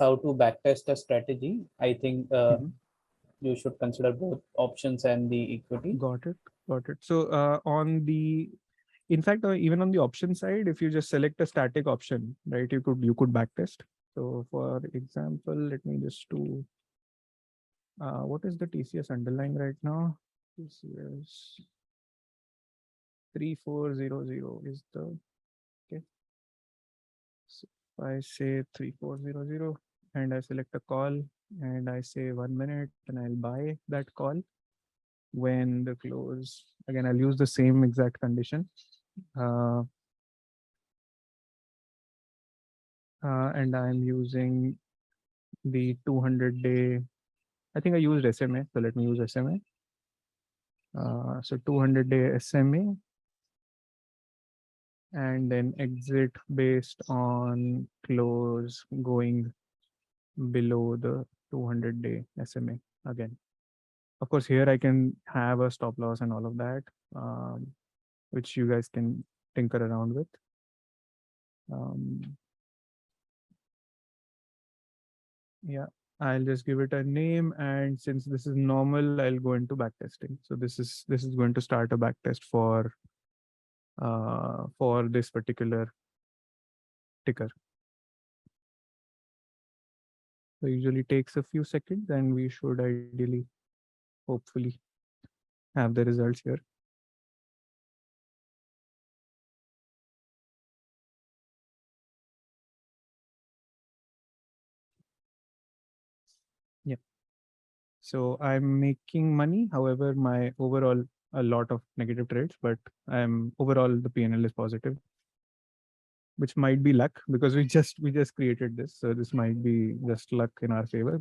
how to backtest a strategy, I think Mhm. you should consider both options and the equity. Got it. Got it. So in fact, even on the option side, if you just select a static option, right, you could backtest. So for example, let me just do what is the TCS underlying right now? TCS 3400 is the okay. So if I say 3400 and I select a call and I say 1 minute and I'll buy that call when the close again, I'll use the same exact condition. Uh, and I'm using the 200-day. I think I used SMA, so let me use SMA. So 200-day SMA, and then exit based on close going below the 200-day SMA again. Of course, here I can have a stop loss and all of that, um, which you guys can tinker around with. Um, yeah, I'll just give it a name, and since this is normal, I'll go into backtesting. So this is going to start a backtest for this particular ticker. So usually takes a few seconds, and we should ideally, hopefully, have the results here. Yeah. So I'm making money. However, my overall a lot of negative trades, but I'm overall the PNL is positive, which might be luck because we just created this. So this might be just luck in our favor.